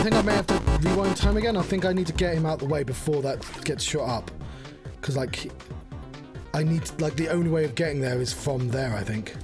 think I may have to rewind time again. I think I need to get him out the way before that gets shot up. Because, like, I need, like, the only way of getting there is from there, I think.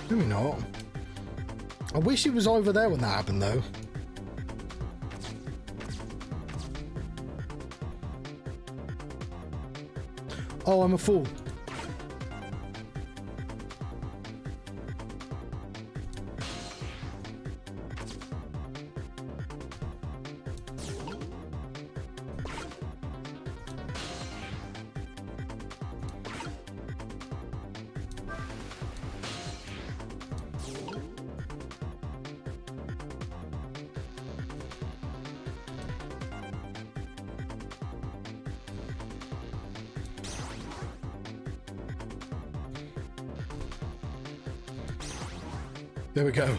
Maybe not. I wish he was over there when that happened, though. Oh, I'm a fool. There we go.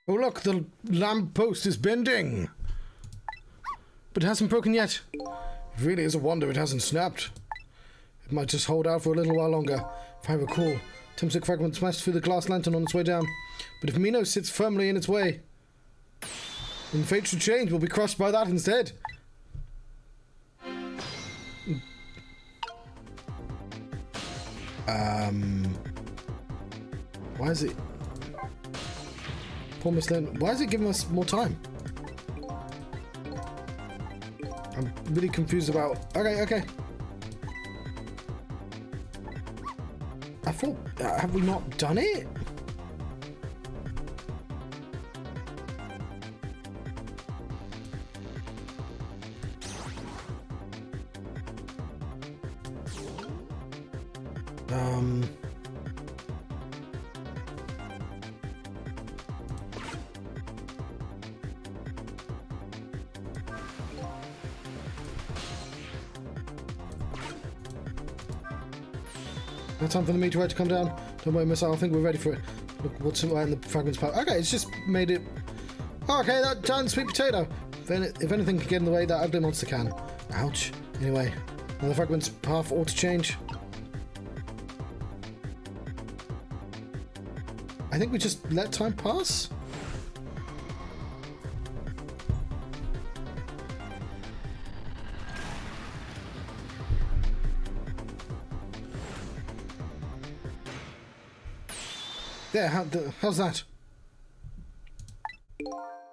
Oh look, the lamp post is bending. But it hasn't broken yet. It really is a wonder it hasn't snapped. It might just hold out for a little while longer. If I recall, Timsic fragment smashed through the glass lantern on its way down. But if Mino sits firmly in its way, then fate should change. We'll be crushed by that instead. Why is it... Poor Miss Lynn. Why is it giving us more time? I'm really confused about... Okay. I thought... have we not done it? No time for the meteorite to come down. Don't worry, missile. I think we're ready for it. Look what's right in the fragment's path. Okay, it's just made it... Okay, that giant sweet potato. If anything can get in the way, that ugly monster can. Ouch. Anyway, now the fragment's path ought to change. I think we just let time pass. There, how's that?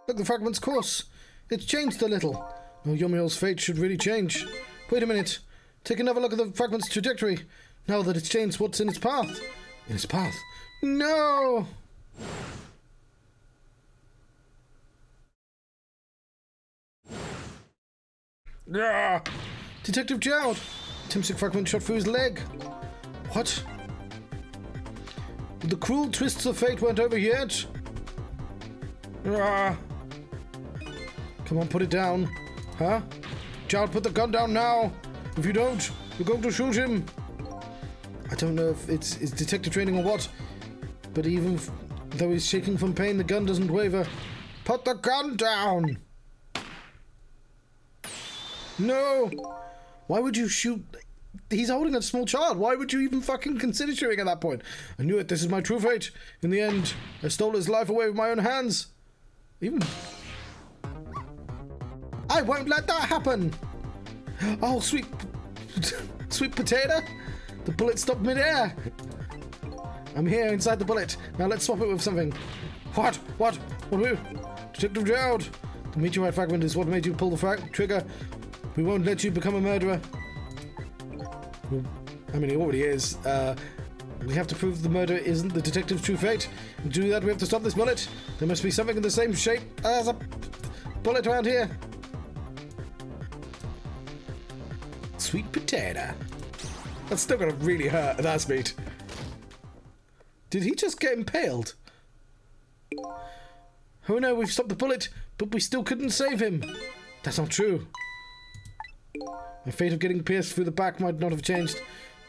Look, the fragment's course. It's changed a little. Oh, Yomiel's fate should really change. Wait a minute. Take another look at the fragment's trajectory. Now that it's changed, what's in its path? In its path? No! Ah! Detective Jowd! Timsic fragment shot through his leg. What? The cruel twists of fate weren't over yet. Ah. Come on, put it down. Huh? Jowd, put the gun down now. If you don't, you're going to shoot him. I don't know if it's detective training or what, but even though he's shaking from pain, the gun doesn't waver. Put the gun down. No. Why would you shoot... He's holding a small child. Why would you even fucking consider shooting at that point? I knew it. This is my true fate. In the end, I stole his life away with my own hands. Even... I won't let that happen. Oh, sweet... sweet potato? The bullet stopped mid-air. I'm here inside the bullet. Now let's swap it with something. What? What? What are you? Detective Gerald! The meteorite fragment is what made you pull the trigger. We won't let you become a murderer. I mean, he already is. We have to prove the murder isn't the detective's true fate. To do that, we have to stop this bullet. There must be something in the same shape as a bullet around here. Sweet potato. That's still gonna really hurt at that speed. Did he just get impaled? Oh no, we've stopped the bullet, but we still couldn't save him. That's not true. My fate of getting pierced through the back might not have changed,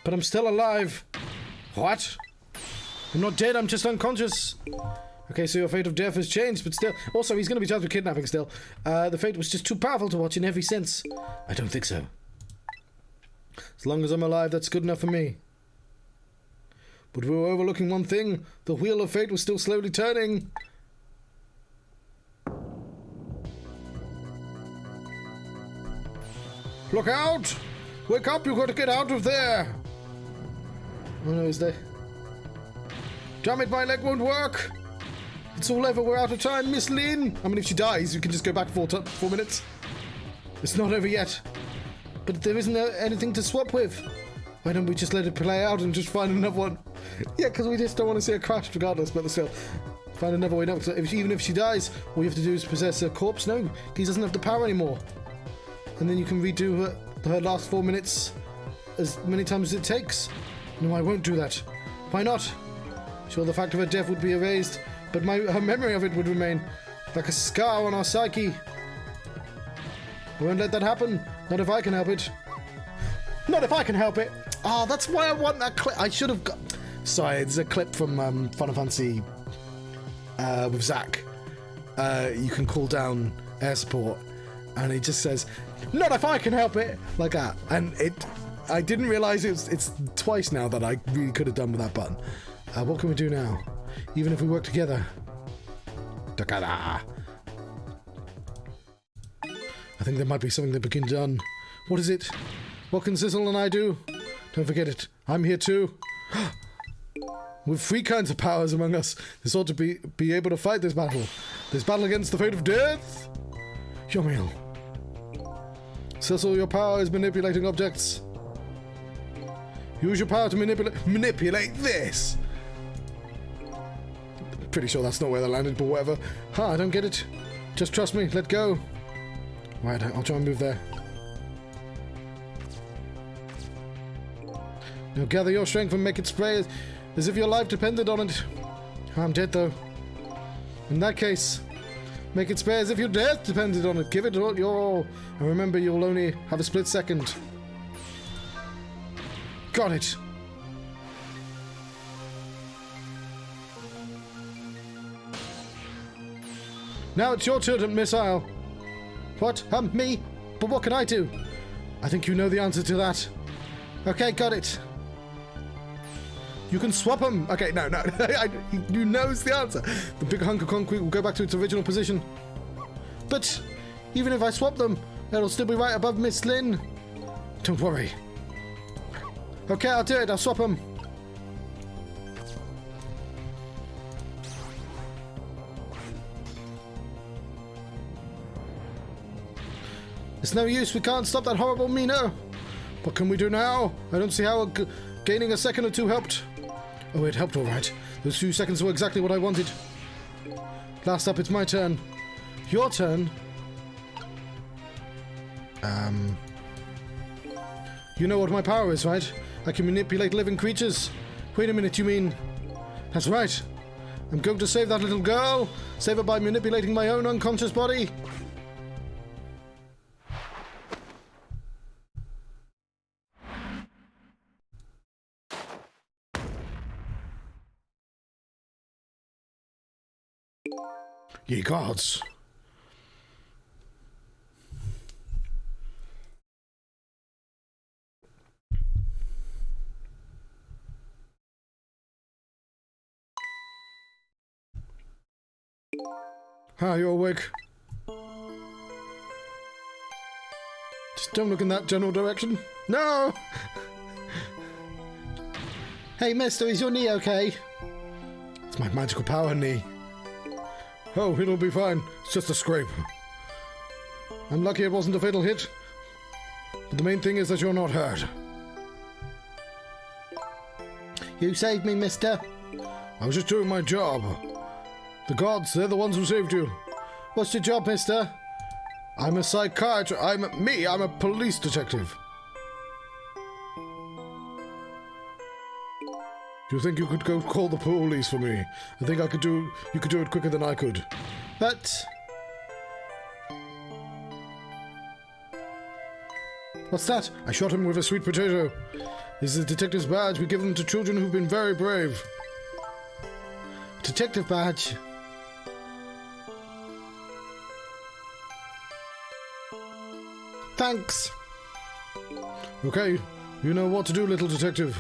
but I'm still alive. What? I'm not dead, I'm just unconscious. Okay, so your fate of death has changed, but still... Also, he's going to be charged with kidnapping still. The fate was just too powerful to watch in every sense. I don't think so. As long as I'm alive, that's good enough for me. But we were overlooking one thing. The wheel of fate was still slowly turning. Look out! Wake up, you've got to get out of there! Oh no, is there? Damn it, my leg won't work! It's all over, we're out of time, Miss Lynn! I mean, if she dies, you can just go back 4 minutes. It's not over yet. But there isn't anything to swap with. Why don't we just let it play out and just find another one? Yeah, because we just don't want to see her crash regardless, but still. Find another way. No, even if she dies, all you have to do is possess her corpse. No, he doesn't have the power anymore. And then you can redo her last 4 minutes as many times as it takes. No, I won't do that. Why not? Sure, the fact of her death would be erased, but her memory of it would remain like a scar on our psyche. I won't let that happen. Not if I can help it. Not if I can help it. Oh, that's why I want that clip. I should have got... Sorry, it's a clip from Final Fantasy with Zack. You can call down air support, and it just says, "Not if I can help it," like that. And I didn't realize it's twice now that I really could have done with that button. What can we do now? Even if we work together. Together. I think there might be something that can be done. What is it? What can Sissel and I do? Don't forget it. I'm here too. With 3 kinds of powers among us, this ought to be able to fight this battle. This battle against the fate of death. Yomiel. Sissel, your power is manipulating objects. Use your power to manipulate this. Pretty sure that's not where they landed, but whatever. I don't get it. Just trust me. Let go. Right, I'll try and move there. Now gather your strength and make it spray as if your life depended on it. I'm dead though. In that case, make it spray as if your death depended on it. Give it your all. And remember, you'll only have a split second. Got it. Now it's your turn, missile. What? Me? But what can I do? I think you know the answer to that. Okay, got it. You can swap them. Okay, no. You knows the answer. The big hunk of concrete will go back to its original position. But even if I swap them, it'll still be right above Miss Lynn. Don't worry. Okay, I'll do it. I'll swap them. It's no use. We can't stop that horrible Mina. What can we do now? I don't see how gaining a second or two helped. Oh, it helped all right. Those 2 seconds were exactly what I wanted. Last up, it's my turn. Your turn? You know what my power is, right? I can manipulate living creatures. Wait a minute, you mean... That's right. I'm going to save that little girl. Save her by manipulating my own unconscious body. Ye gods. Hi, you awake? Just don't look in that general direction. No! Hey, mister, is your knee okay? It's my magical power knee. Oh, it'll be fine. It's just a scrape. I'm lucky it wasn't a fatal hit. But the main thing is that you're not hurt. You saved me, mister. I was just doing my job. The gods, they're the ones who saved you. What's your job, mister? I'm a psychiatrist. I'm a police detective. Do you think you could go call the police for me? I think you could do it quicker than I could. But... What's that? I shot him with a sweet potato. This is a detective's badge. We give them to children who've been very brave. Detective badge. Thanks. Okay, you know what to do, little detective.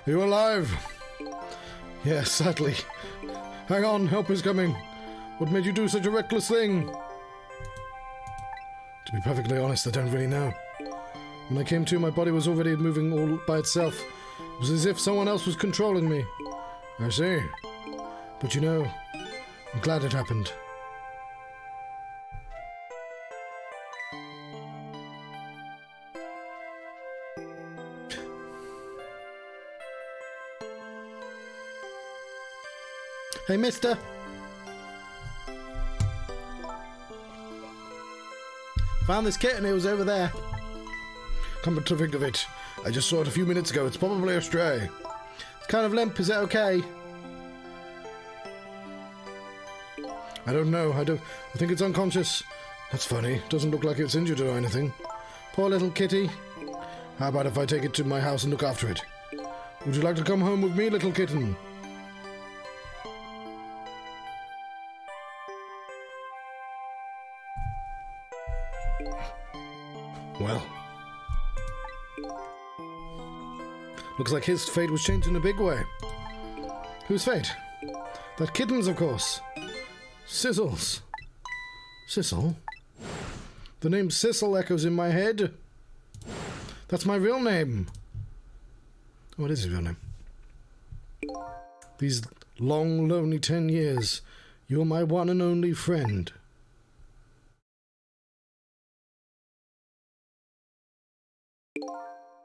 Are you alive? Yes, sadly. Hang on, help is coming. What made you do such a reckless thing? To be perfectly honest, I don't really know. When I came to, my body was already moving all by itself. It was as if someone else was controlling me. I see. But you know, I'm glad it happened. Hey, mister. Found this kitten, it was over there. Come to think of it, I just saw it a few minutes ago. It's probably a stray. It's kind of limp, is it okay? I don't know, I think it's unconscious. That's funny, doesn't look like it's injured or anything. Poor little kitty. How about if I take it to my house and look after it? Would you like to come home with me, little kitten? Well, looks like his fate was changed in a big way. Whose fate? That kitten's, of course. Sissel's. Sissel? The name Sissel echoes in my head. That's my real name. What is his real name? These long, lonely 10 years, you're my one and only friend.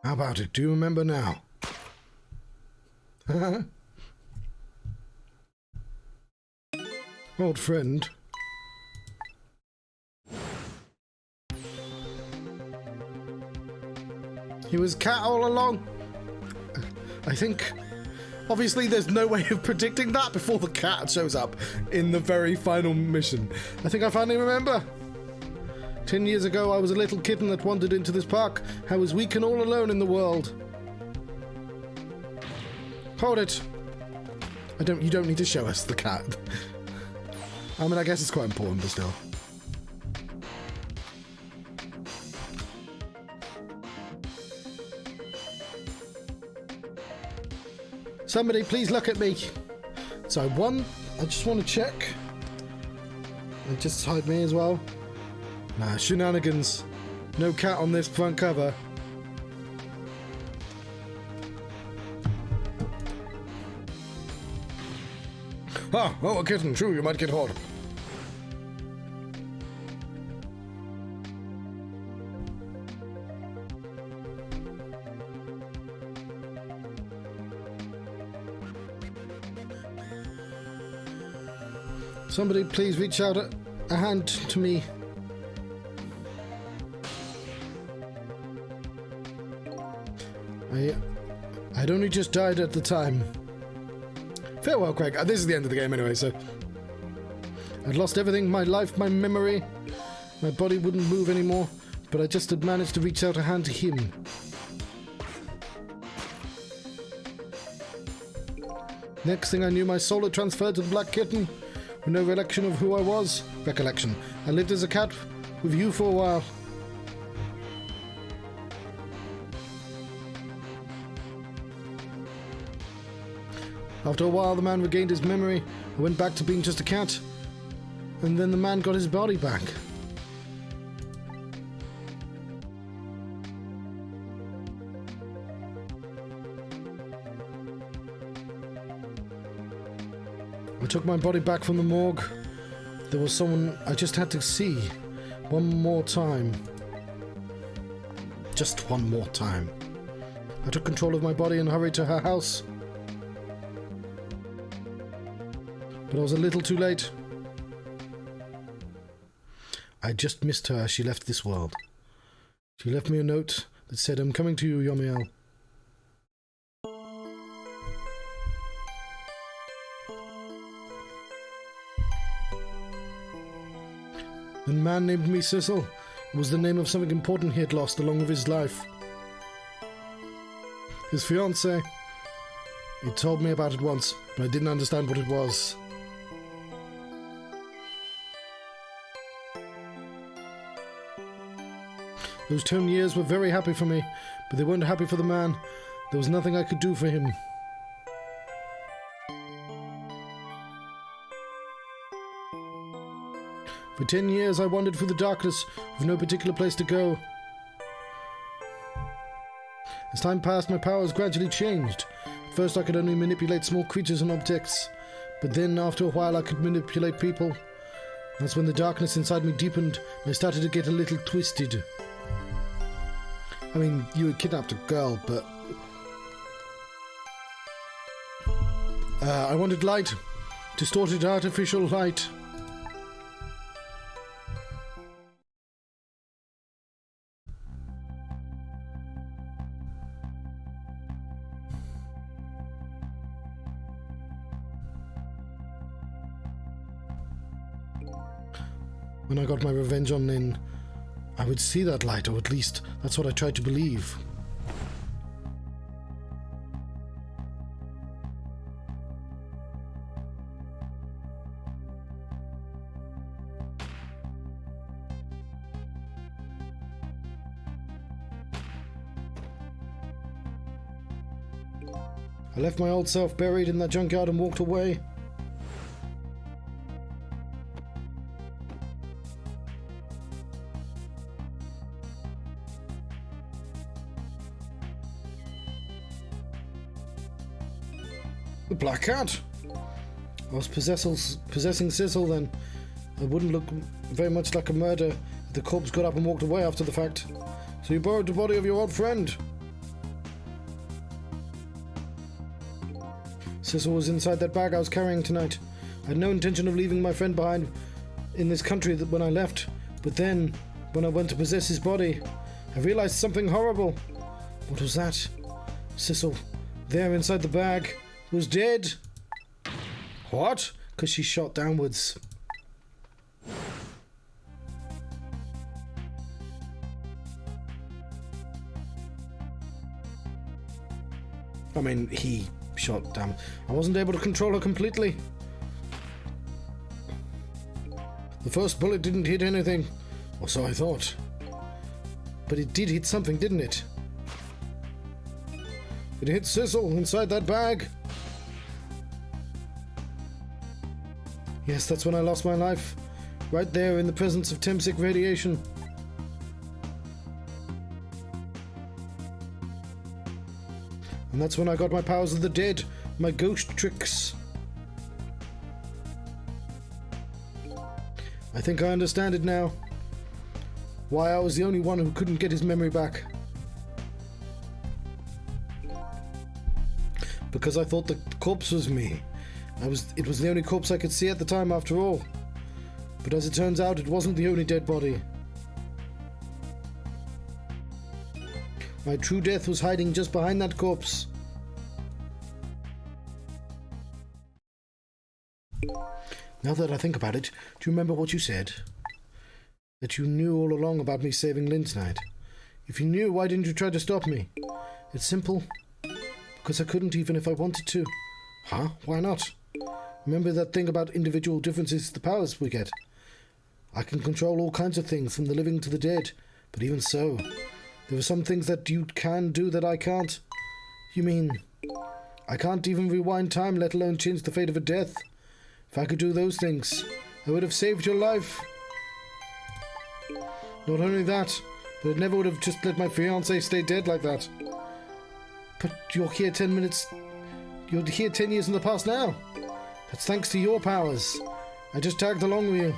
How about it? Do you remember now? Old friend. He was cat all along. I think... Obviously, there's no way of predicting that before the cat shows up in the very final mission. I think I finally remember. 10 years ago, I was a little kitten that wandered into this park. I was weak and all alone in the world. Hold it. You don't need to show us the cat. I mean, I guess it's quite important, but still. Somebody, please look at me. So, I just want to check. And just hide me as well. Nah, shenanigans. No cat on this front cover. Oh, a kitten. True, you might get hot. Somebody please reach out a hand to me. I'd only just died at the time. Farewell, Craig. This is the end of the game anyway, so... I'd lost everything, my life, my memory. My body wouldn't move anymore, but I just had managed to reach out a hand to him. Next thing I knew, my soul had transferred to the black kitten, with no recollection of who I was. Recollection. I lived as a cat with you for a while. After a while, the man regained his memory. I went back to being just a cat. And then the man got his body back. I took my body back from the morgue. There was someone I just had to see one more time. Just one more time. I took control of my body and hurried to her house. But I was a little too late. I just missed her as she left this world. She left me a note that said, "I'm coming to you, Yomiel." The man named me Sissel. It was the name of something important he had lost along with his life. His fiancée. He told me about it once, but I didn't understand what it was. Those 10 years were very happy for me, but they weren't happy for the man. There was nothing I could do for him. For 10 years I wandered through the darkness with no particular place to go. As time passed, my powers gradually changed. At first I could only manipulate small creatures and objects, but then after a while I could manipulate people. That's when the darkness inside me deepened and I started to get a little twisted. I mean, you had kidnapped a girl, but... I wanted light. Distorted artificial light. When I got my revenge on Lynn, I would see that light, or at least that's what I tried to believe. I left my old self buried in that junkyard and walked away. The Black Cat! I was possessing Sissel then. It wouldn't look very much like a murder if the corpse got up and walked away after the fact. So you borrowed the body of your old friend. Sissel was inside that bag I was carrying tonight. I had no intention of leaving my friend behind in this country when I left, but then, when I went to possess his body, I realized something horrible. What was that? Sissel, there inside the bag, was dead. What? Because she shot downwards. I mean, he shot down. I wasn't able to control her completely. The first bullet didn't hit anything, or so I thought. But it did hit something, didn't it? It hit Sissel inside that bag. Yes, that's when I lost my life. Right there in the presence of Temsic radiation. And that's when I got my powers of the dead, my ghost tricks. I think I understand it now. Why I was the only one who couldn't get his memory back. Because I thought the corpse was me. It was the only corpse I could see at the time after all. But as it turns out, it wasn't the only dead body. My true death was hiding just behind that corpse. Now that I think about it, do you remember what you said? That you knew all along about me saving Lynn tonight. If you knew, why didn't you try to stop me? It's simple. Because I couldn't even if I wanted to. Huh? Why not? Remember that thing about individual differences, the powers we get? I can control all kinds of things, from the living to the dead. But even so, there are some things that you can do that I can't. You mean, I can't even rewind time, let alone change the fate of a death. If I could do those things, I would have saved your life. Not only that, but I never would have just let my fiancé stay dead like that. But you're here 10 minutes... You're here 10 years in the past now. That's thanks to your powers. I just tagged along with you.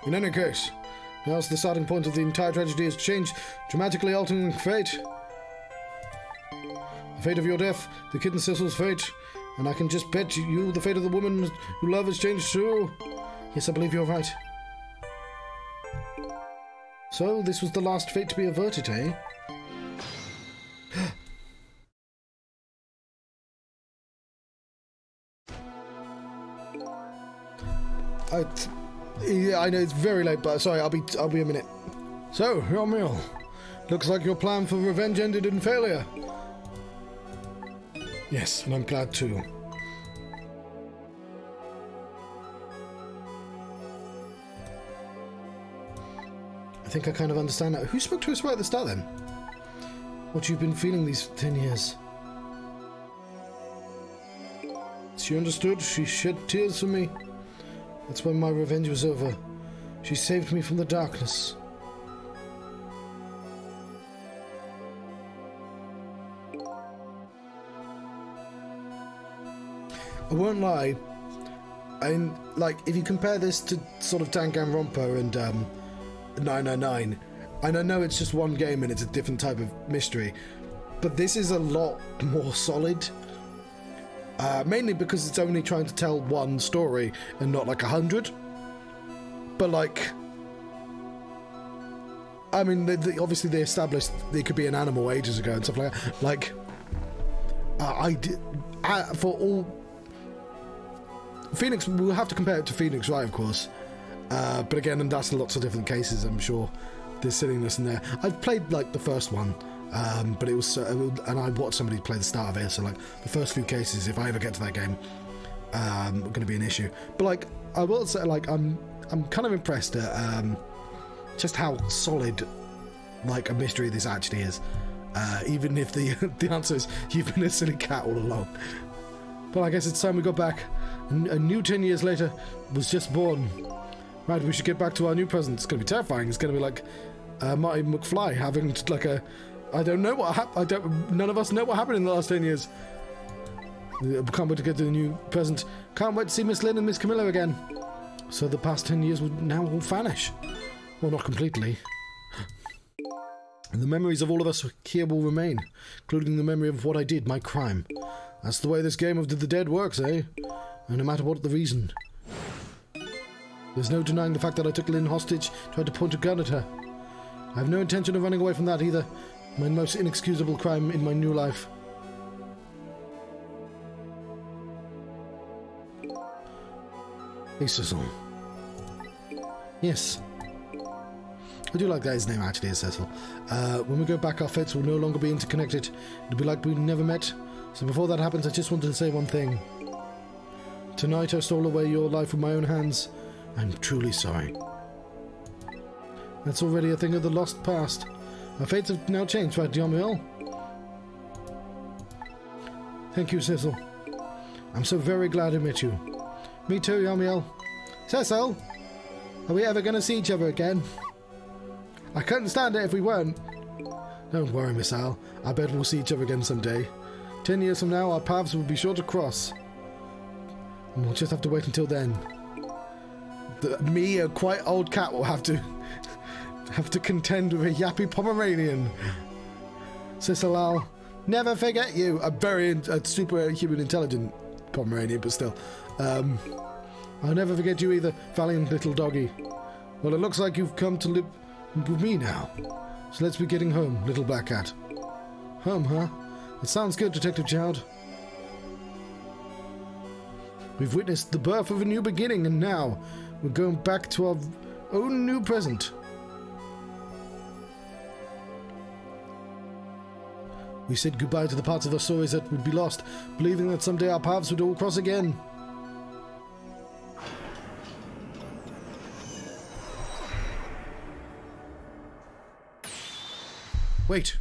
In any case, now's the starting point of the entire tragedy has changed, dramatically altering fate. The fate of your death, the kitten Sissel's fate, and I can just bet you the fate of the woman you love has changed too. Yes, I believe you're right. So, this was the last fate to be averted, eh? Yeah, I know it's very late, but sorry, I'll be a minute. So, your meal. Looks like your plan for revenge ended in failure. Yes, and I'm glad too. I think I kind of understand that. Who spoke to us right at the start then? What you've been feeling these 10 years. She understood. She shed tears for me. That's when my revenge was over. She saved me from the darkness. I won't lie. Like, if you compare this to sort of Danganronpa and 999, and I know it's just one game and it's a different type of mystery, but this is a lot more solid. Mainly because it's only trying to tell one story and not like 100. But like, I mean, obviously they established they could be an animal ages ago and stuff like that. Like, for all Phoenix, we'll have to compare it to Phoenix, right? Of course. But again, and that's lots of different cases. I'm sure there's silliness in there. I've played like the first one. But it was, and I watched somebody play the start of it, so like the first few cases, if I ever get to that game, going to be an issue. But like, I will say, like, I'm kind of impressed at just how solid, like, a mystery this actually is. Even if the answer is you've been a silly cat all along. But I guess it's time we got back. A new 10 years later was just born. Right, we should get back to our new present. It's going to be terrifying. It's going to be like Marty McFly having like a. I don't know what happened. None of us know what happened in the last 10 years. Can't wait to get to the new present. Can't wait to see Miss Lynn and Miss Camilla again. So the past 10 years will now all vanish. Well, not completely. And the memories of all of us here will remain, including the memory of what I did, my crime. That's the way this game of the dead works, eh? And no matter what the reason. There's no denying the fact that I took Lynn hostage, tried to point a gun at her. I have no intention of running away from that either. My most inexcusable crime in my new life. Hey, Sissel. Yes. I do like that his name actually is Sissel. When we go back, our fates will no longer be interconnected. It'll be like we never met. So before that happens, I just wanted to say one thing. Tonight I stole away your life with my own hands. I'm truly sorry. That's already a thing of the lost past. Our fates have now changed, right, Yamiel? Thank you, Sissel. I'm so very glad I met you. Me too, Yamiel. Sissel, are we ever going to see each other again? I couldn't stand it if we weren't. Don't worry, Miss Al. I bet we'll see each other again someday. 10 years from now, our paths will be sure to cross. And we'll just have to wait until then. Me, a quite old cat, will have to contend with a yappy Pomeranian. Sissel, I'll never forget you. A superhuman intelligent Pomeranian, but still. I'll never forget you either, valiant little doggy. Well, it looks like you've come to live with me now. So let's be getting home, little black cat. Home, huh? That sounds good, Detective Child. We've witnessed the birth of a new beginning, and now we're going back to our own new present. We said goodbye to the parts of our stories that would be lost, believing that someday our paths would all cross again. Wait.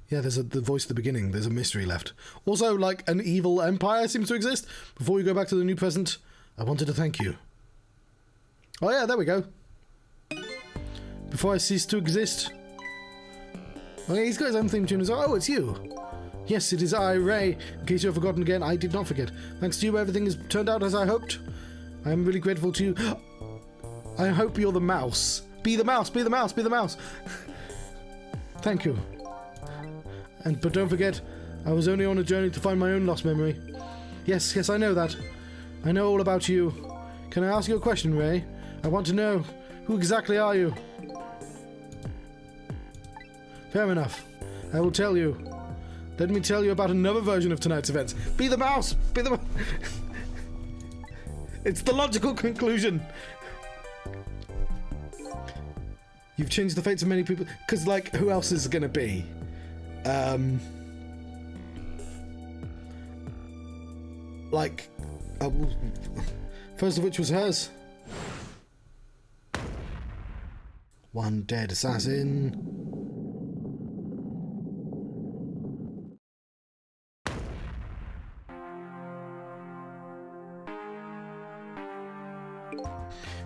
Yeah, there's the voice at the beginning. There's a mystery left. Also, like, an evil empire seems to exist. Before we go back to the new present, I wanted to thank you. Oh yeah, there we go. Before I cease to exist. Oh yeah, he's got his own theme tune as well. Oh, it's you. Yes, it is I, Ray. In case you have forgotten again, I did not forget. Thanks to you, everything has turned out as I hoped. I am really grateful to you. I hope you're the mouse. Be the mouse, be the mouse, be the mouse. Thank you. But don't forget, I was only on a journey to find my own lost memory. Yes, I know that. I know all about you. Can I ask you a question, Ray? I want to know, who exactly are you? Fair enough. I will tell you. Let me tell you about another version of tonight's events. Be the mouse! Be the It's the logical conclusion. You've changed the fates of many people. Because, like, who else is it going to be? First of which was hers. One dead assassin.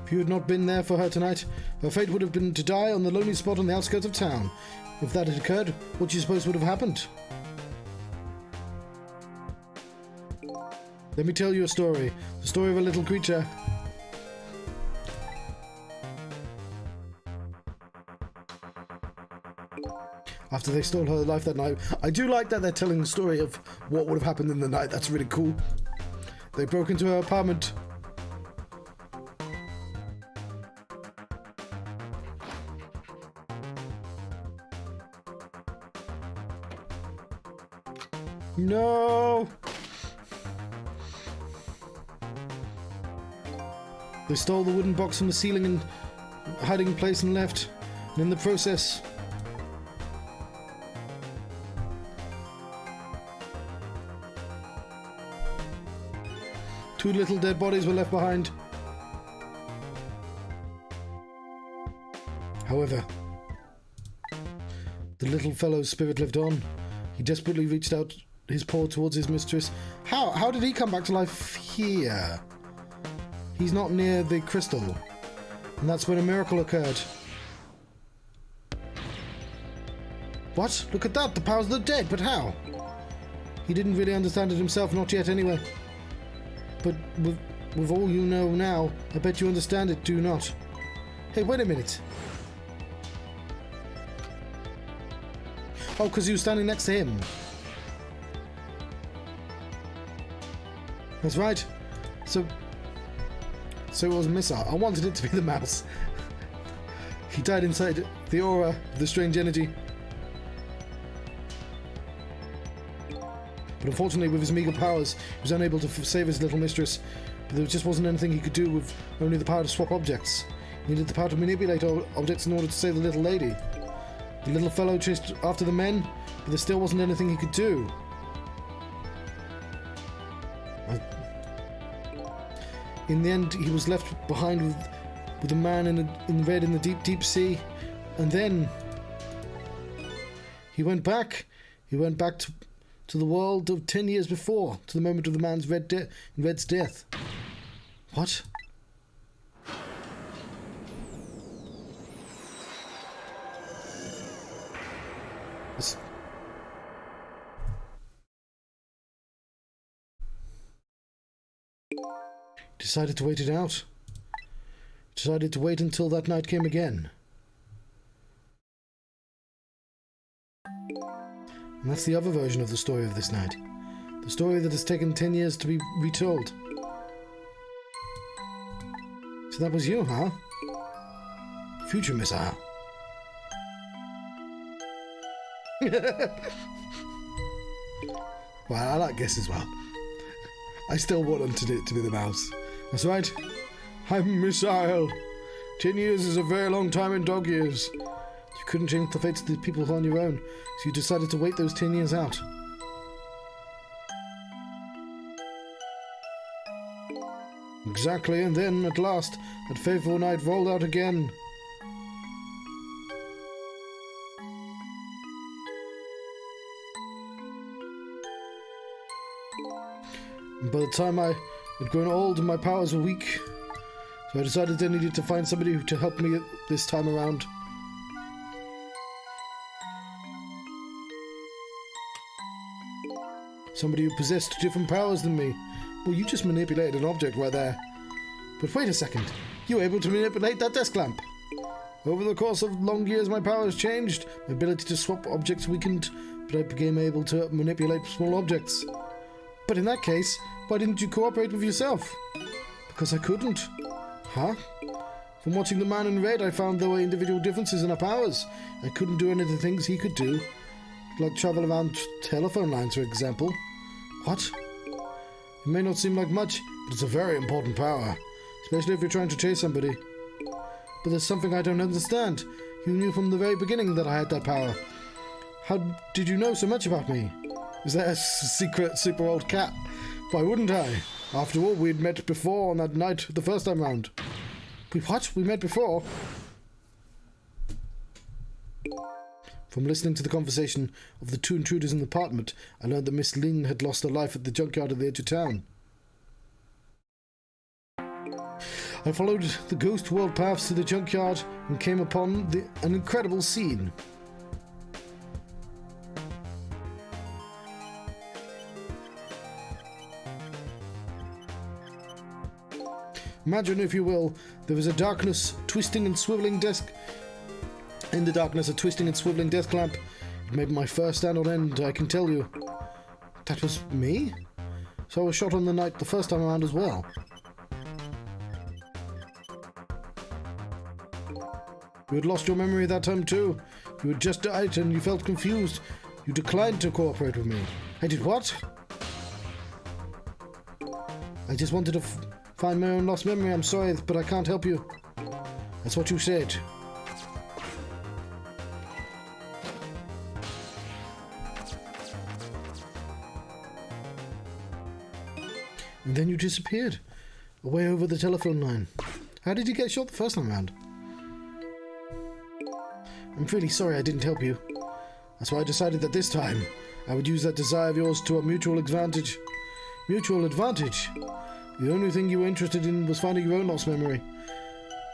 If you had not been there for her tonight, her fate would have been to die on the lonely spot on the outskirts of town. If that had occurred, what do you suppose would have happened? Let me tell you a story. The story of a little creature. After they stole her life that night. I do like that they're telling the story of what would have happened in the night. That's really cool. They broke into her apartment. No! They stole the wooden box from the ceiling and hiding place and left. And in the process... two little dead bodies were left behind. However, the little fellow's spirit lived on. He desperately reached out his paw towards his mistress. How did he come back to life here? He's not near the crystal. And that's when a miracle occurred. What? Look at that! The powers of the dead! But how? He didn't really understand it himself, not yet anyway. But with all you know now, I bet you understand it, do you not? Hey, wait a minute. Oh, because you were standing next to him. That's right. So it was a missile. I wanted it to be the mouse. He died inside the aura of the strange energy. But unfortunately, with his meager powers, he was unable to save his little mistress. But there just wasn't anything he could do with only the power to swap objects. He needed the power to manipulate objects in order to save the little lady. The little fellow chased after the men, but there still wasn't anything he could do. In the end, he was left behind with a man in red in the deep, deep sea. And then he went back. He went back to the world of 10 years before, to the moment of the man's Red's death. What? Decided to wait it out. Decided to wait until that night came again. And that's the other version of the story of this night. The story that has taken 10 years to be retold. So that was you, huh? Future missile. Well, I like guess as well. I still wanted it to be the mouse. That's right. I'm Missile. 10 years is a very long time in dog years. You couldn't change the fates of the people on your own, so you decided to wait those 10 years out. Exactly, and then, at last, that fateful night rolled out again. And by the time I had grown old and my powers were weak, so I decided I needed to find somebody to help me this time around. Somebody who possessed different powers than me. Well, you just manipulated an object right there. But wait a second. You were able to manipulate that desk lamp. Over the course of long years, my powers changed. My ability to swap objects weakened, but I became able to manipulate small objects. But in that case, why didn't you cooperate with yourself? Because I couldn't. Huh? From watching the man in red, I found there were individual differences in our powers. I couldn't do any of the things he could do. Like travel around telephone lines, for example. What? It may not seem like much, but it's a very important power. Especially if you're trying to chase somebody. But there's something I don't understand. You knew from the very beginning that I had that power. How did you know so much about me? Is that a secret super old cat? Why wouldn't I? After all, we'd met before on that night the first time round. What? We met before? From listening to the conversation of the two intruders in the apartment, I learned that Miss Lin had lost her life at the junkyard at the edge of town. I followed the ghost world paths to the junkyard and came upon an incredible scene. Imagine, if you will, there was a darkness, twisting and swiveling desk. In the darkness, a twisting and swiveling desk lamp. It made my first stand on end, I can tell you. That was me? So I was shot on the night the first time around as well. You had lost your memory that time too. You had just died and you felt confused. You declined to cooperate with me. I did what? I just wanted to find my own lost memory. I'm sorry, but I can't help you. That's what you said. And then you disappeared. Away over the telephone line. How did you get shot the first time around? I'm really sorry I didn't help you. That's why I decided that this time I would use that desire of yours to our mutual advantage. Mutual advantage? The only thing you were interested in was finding your own lost memory.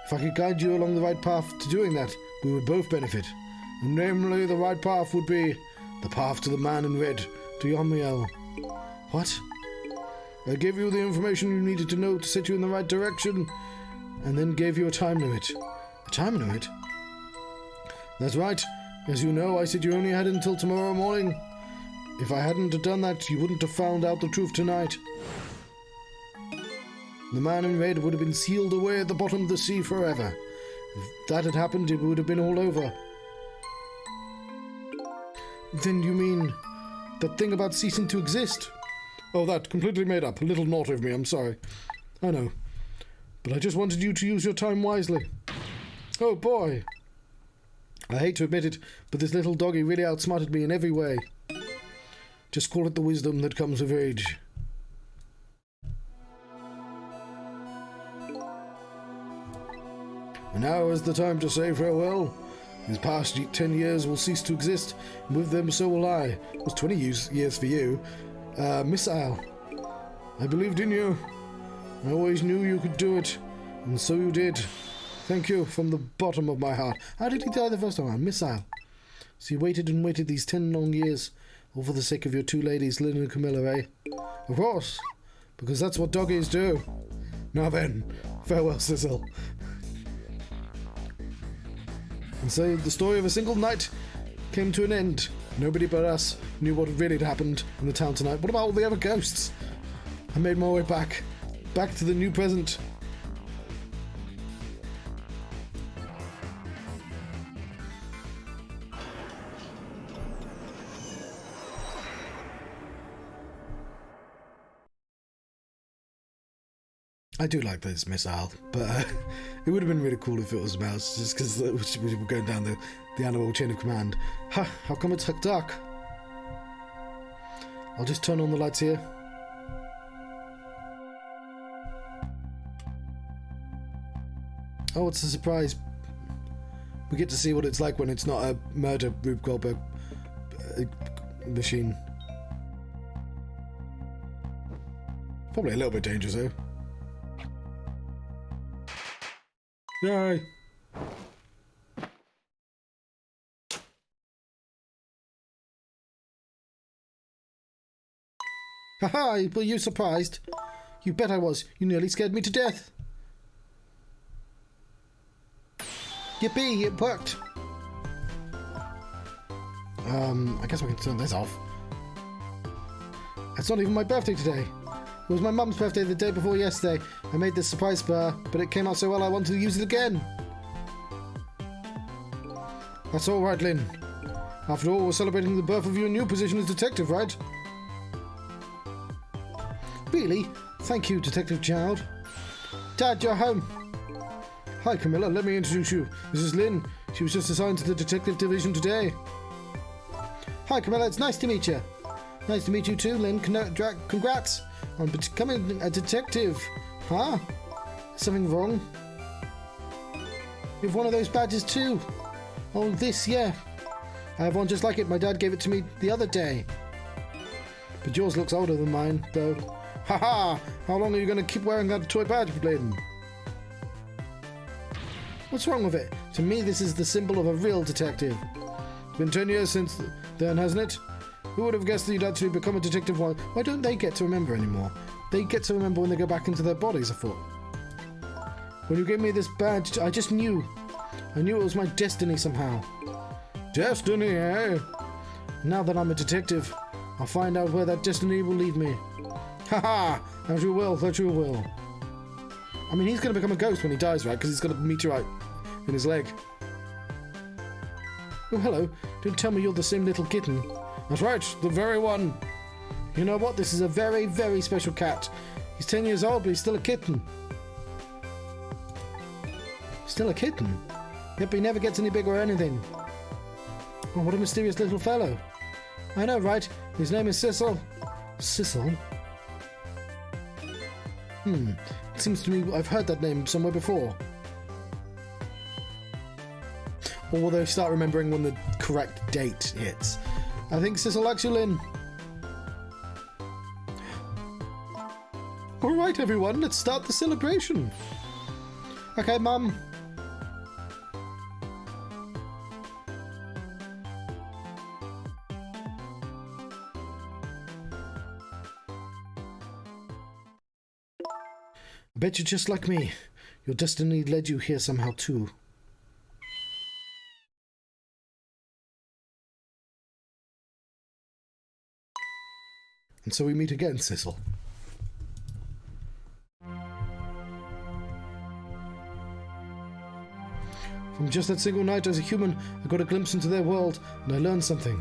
If I could guide you along the right path to doing that, we would both benefit. And namely, the right path would be the path to the man in red, to Yomiel. What? I gave you the information you needed to know to set you in the right direction, and then gave you a time limit. A time limit? That's right. As you know, I said you only had until tomorrow morning. If I hadn't have done that, you wouldn't have found out the truth tonight. The man in red would have been sealed away at the bottom of the sea forever. If that had happened, it would have been all over. Then you mean that thing about ceasing to exist? Oh, that completely made up. A little naughty of me, I'm sorry. I know. But I just wanted you to use your time wisely. Oh boy. I hate to admit it, but this little doggy really outsmarted me in every way. Just call it the wisdom that comes with age. And now is the time to say farewell. These past 10 years will cease to exist, and with them so will I. It was 20 years for you. Missile. I believed in you. I always knew you could do it, and so you did. Thank you from the bottom of my heart. How did he die the first time around? Missile. So you waited and waited these 10 long years, all for the sake of your two ladies, Lynn and Camilla, eh? Of course, because that's what doggies do. Now then, farewell, Sissel. And so the story of a single night came to an end. Nobody but us knew what really had happened in the town tonight. What about all the other ghosts? I made my way back to the new present. I do like this missile, but it would have been really cool if it was a mouse, just because we were going down the animal chain of command. Ha! How come it's dark? I'll just turn on the lights here. Oh, it's a surprise. We get to see what it's like when it's not a murder Rube Goldberg machine. Probably a little bit dangerous, though. Yay! Haha, were you surprised? You bet I was. You nearly scared me to death. Yippee, it worked. I guess we can turn this off. It's not even my birthday today. It was my mum's birthday the day before yesterday. I made this surprise for her, but it came out so well I wanted to use it again. That's all right, Lynn. After all, we're celebrating the birth of your new position as detective, right? Really? Thank you, Detective Child. Dad, you're home. Hi, Camilla. Let me introduce you. This is Lynn. She was just assigned to the detective division today. Hi, Camilla. It's nice to meet you. Nice to meet you too, Lynn. Congrats on becoming a detective. Huh? Something wrong? You have one of those badges too. Oh, this, yeah. I have one just like it. My dad gave it to me the other day. But yours looks older than mine, though. Haha! How long are you going to keep wearing that toy badge, Bladen? What's wrong with it? To me, this is the symbol of a real detective. It's been 10 years since then, hasn't it? Who would have guessed that you'd actually become a detective? Why don't they get to remember anymore? They get to remember when they go back into their bodies, I thought. When you gave me this badge, I just knew. I knew it was my destiny somehow. Destiny, eh? Now that I'm a detective, I'll find out where that destiny will lead me. Haha! That you will, that you will. I mean, he's going to become a ghost when he dies, right? Because he's got a meteorite in his leg. Oh, hello. Don't tell me you're the same little kitten. That's right, the very one. You know what? This is a very, very special cat. He's 10 years old, but he's still a kitten. Still a kitten? Yep, he never gets any bigger or anything. Oh, what a mysterious little fellow. I know, right? His name is Sissel. Sissel? It seems to me I've heard that name somewhere before. Or will they start remembering when the correct date hits? I think Sissel likes you, Lynn. Alright, everyone, let's start the celebration. Okay, Mum. I bet you're just like me. Your destiny led you here somehow too. And so we meet again, Sissel. From just that single night as a human, I got a glimpse into their world, and I learned something.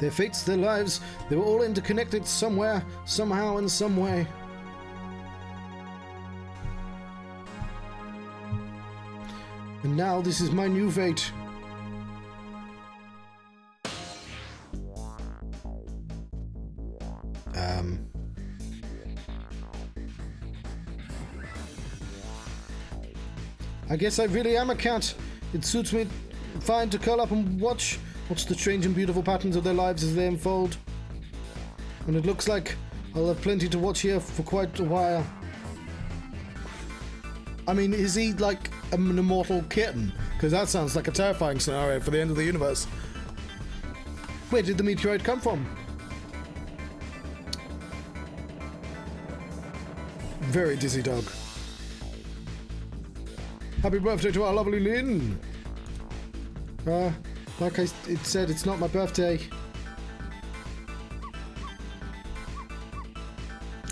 Their fates, their lives, they were all interconnected somewhere, somehow, in some way. And now this is my new fate. I guess I really am a cat. It suits me fine to curl up and watch the strange and beautiful patterns of their lives as they unfold. And it looks like I'll have plenty to watch here for quite a while. I mean, is he like an immortal kitten? Because that sounds like a terrifying scenario for the end of the universe. Where did the meteorite come from? Very dizzy dog. Happy birthday to our lovely Lynn. Like it said, it's not my birthday.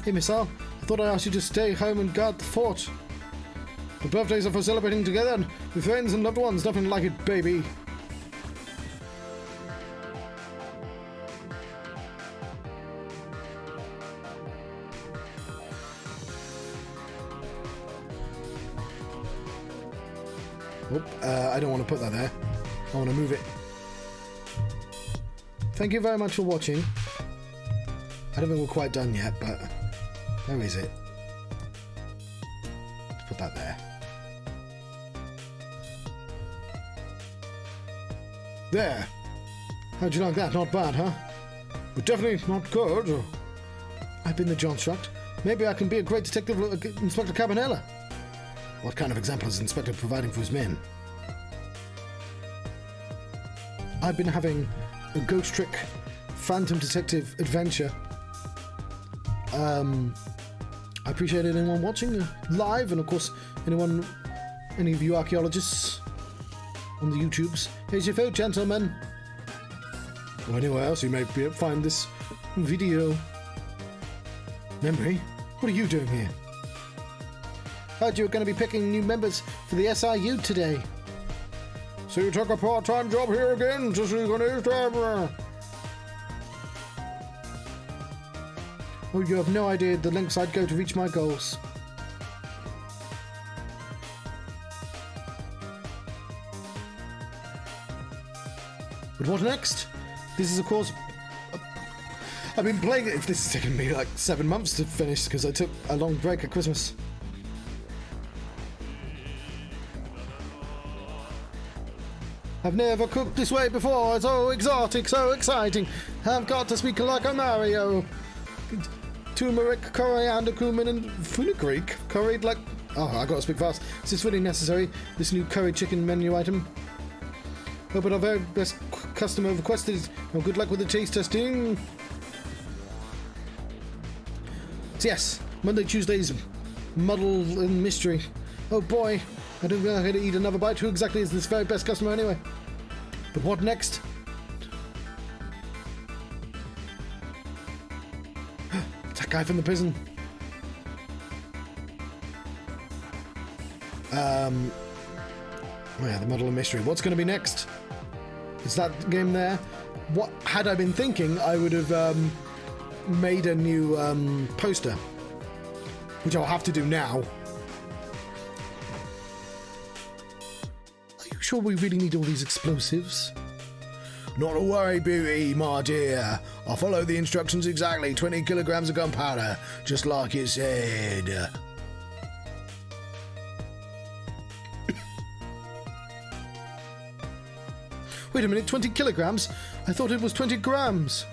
Hey, Miss Al, I thought I asked you to stay home and guard the fort. The birthdays are for celebrating together with friends and loved ones. Nothing like it, baby. I don't want to put that there. I want to move it. Thank you very much for watching. I don't think we're quite done yet, but where is it? Let's put that there. There! How'd you like that? Not bad, huh? but definitely not good. I've been the Johnstruct. Maybe I can be a great detective like Inspector Cabanela. What kind of example is Inspector providing for his men? I've been having a ghost trick phantom detective adventure. I appreciate anyone watching live, and of course any of you archaeologists on the YouTubes. Here's your vote, gentlemen. Or anywhere else you may find this video. Memory, what are you doing here? Heard you were going to be picking new members for the SIU today. So you took a part-time job here again to see an Ace Attorneye. Oh, you have no idea the lengths I'd go to reach my goals. But what next? This is, of course... I've been playing it. This has taken me like 7 months to finish because I took a long break at Christmas. I've never cooked this way before. It's so exotic, so exciting. I've got to speak like a Mario. Turmeric, coriander, cumin, and fenugreek. Curried like... Oh, I gotta speak fast. Is this really necessary? This new curry chicken menu item? Oh, but our very best customer requested it. Oh, good luck with the taste testing. So yes, Monday, Tuesday's muddle and mystery. Oh boy, I don't know how to eat another bite. Who exactly is this very best customer anyway? But what next? It's that guy from the prison. Oh yeah, the muddle and mystery. What's going to be next? Is that game there? What had I been thinking? I would have made a new poster, which I'll have to do now. Are you sure we really need all these explosives? Not a worry, Beauty, my dear. I'll follow the instructions exactly. 20 kilograms of gunpowder, just like it said. Wait a minute, 20 kilograms? I thought it was 20 grams.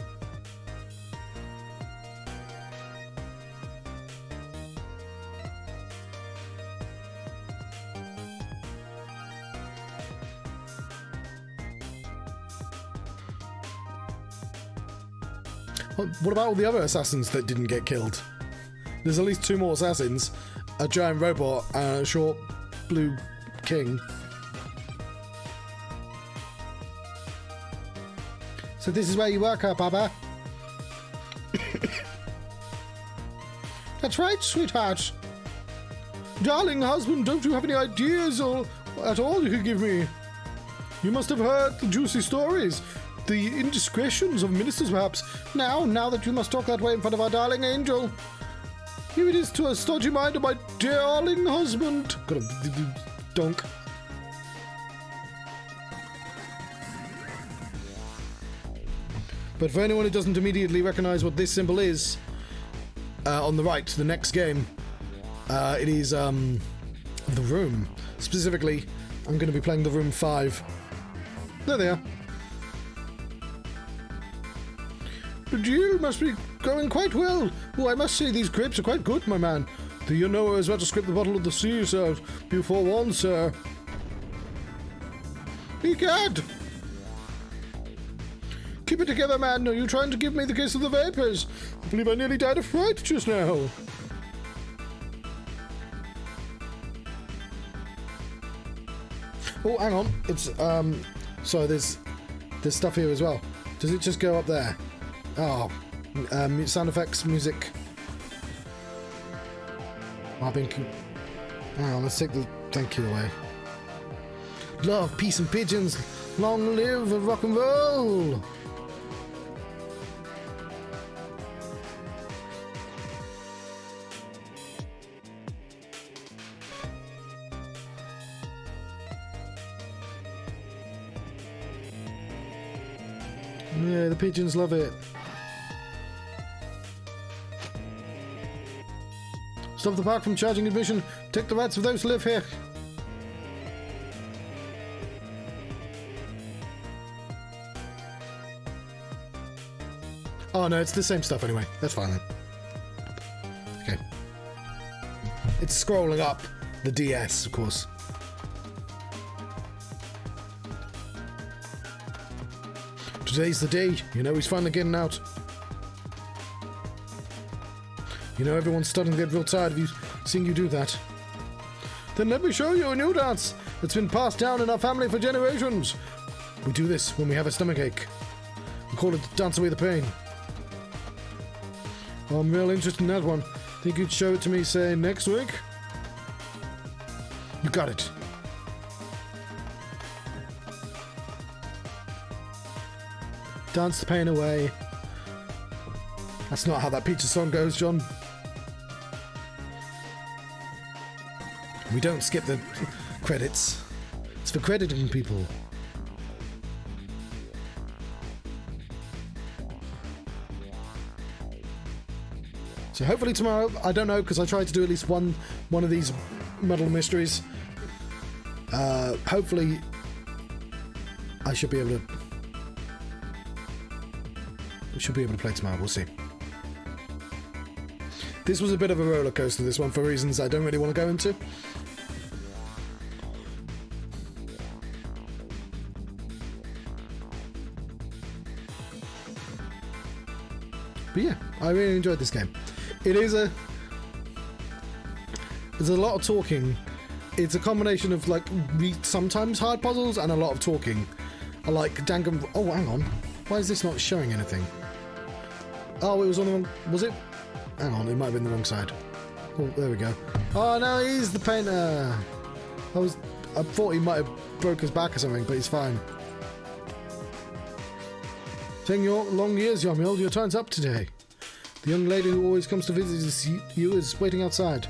What about all the other assassins that didn't get killed? There's at least 2 more assassins, a giant robot, and a short blue king. So this is where you work, Baba? That's right, sweetheart. Darling husband, don't you have any ideas at all you could give me? You must have heard the juicy stories. The indiscretions of ministers, perhaps. Now that you must talk that way in front of our darling angel. Here it is to a stodgy mind of my darling husband. Got a donk. But for anyone who doesn't immediately recognize what this symbol is, on the right, the next game, it is the room. Specifically, I'm going to be playing the room 5. There they are. The deal must be going quite well. Oh, I must say these grapes are quite good, my man. Do you know I was about to scrape the bottle of the sea, sir? Be forewarned, sir. Egad! Keep it together, man. Are you trying to give me the case of the vapors? I believe I nearly died of fright just now. Oh, hang on. It's, sorry, there's stuff here as well. Does it just go up there? Oh, sound effects, music. Hang on, let's take the thank you away. Love, peace, and pigeons. Long live rock and roll. Yeah, the pigeons love it. Stop the park from charging admission. Take the rights of those who live here. Oh no, it's the same stuff anyway. That's fine then. Okay. It's scrolling up the DS, of course. Today's the day. You know he's finally getting out. You know everyone's starting to get real tired of you seeing you do that. Then let me show you a new dance that's been passed down in our family for generations. We do this when we have a stomachache. We call it Dance Away the Pain. Oh, I'm real interested in that one. Think you'd show it to me, say, next week? You got it. Dance the pain away. That's not how that Peaches song goes, John. We don't skip the credits. It's for crediting people. So hopefully tomorrow, I don't know, because I tried to do at least one of these Muddle Mysteries. Hopefully I should be able to... We should be able to play tomorrow, we'll see. This was a bit of a roller coaster, this one, for reasons I don't really want to go into. But yeah, I really enjoyed this game. There's a lot of talking. It's a combination of like sometimes hard puzzles and a lot of talking. I like Dangan. Oh, hang on. Why is this not showing anything? Oh, it was on the wrong. Was it? Hang on, it might have been the wrong side. Oh, there we go. Oh no, he's the painter. I thought he might have broke his back or something, but he's fine. Saying your long years, Yomiel, your time's up today. The young lady who always comes to visit you is waiting outside.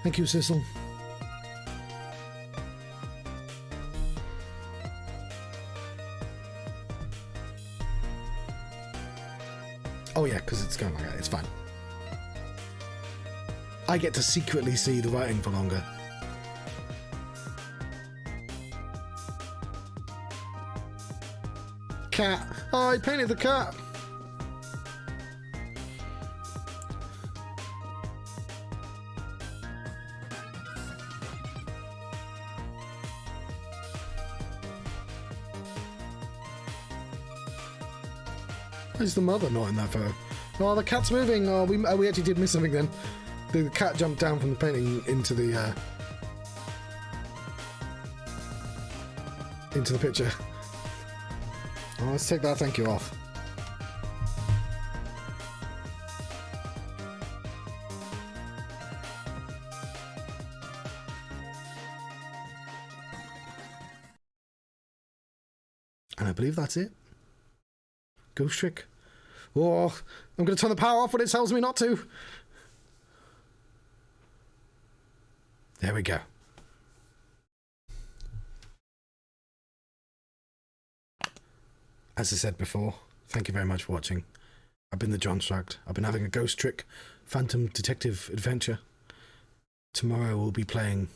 Thank you, Sissel. Oh yeah, because it's going like that. It's fine. I get to secretly see the writing for longer. Cat. Oh, I painted the cat. Why is the mother not in that photo? Oh, the cat's moving. Oh, we actually did miss something then. The cat jumped down from the painting into the picture. Oh, let's take that thank you off. And I believe that's it. Ghost trick. Oh, I'm going to turn the power off when it tells me not to. There we go. As I said before, thank you very much for watching. I've been the Johnstruct. I've been having a ghost trick phantom detective adventure. Tomorrow we'll be playing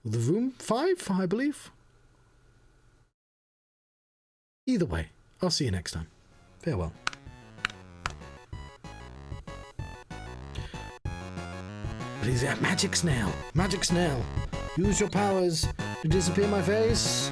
the room 5, I believe. Either way, I'll see you next time. Farewell. Please, magic snail. Magic snail. Use your powers to disappear my face.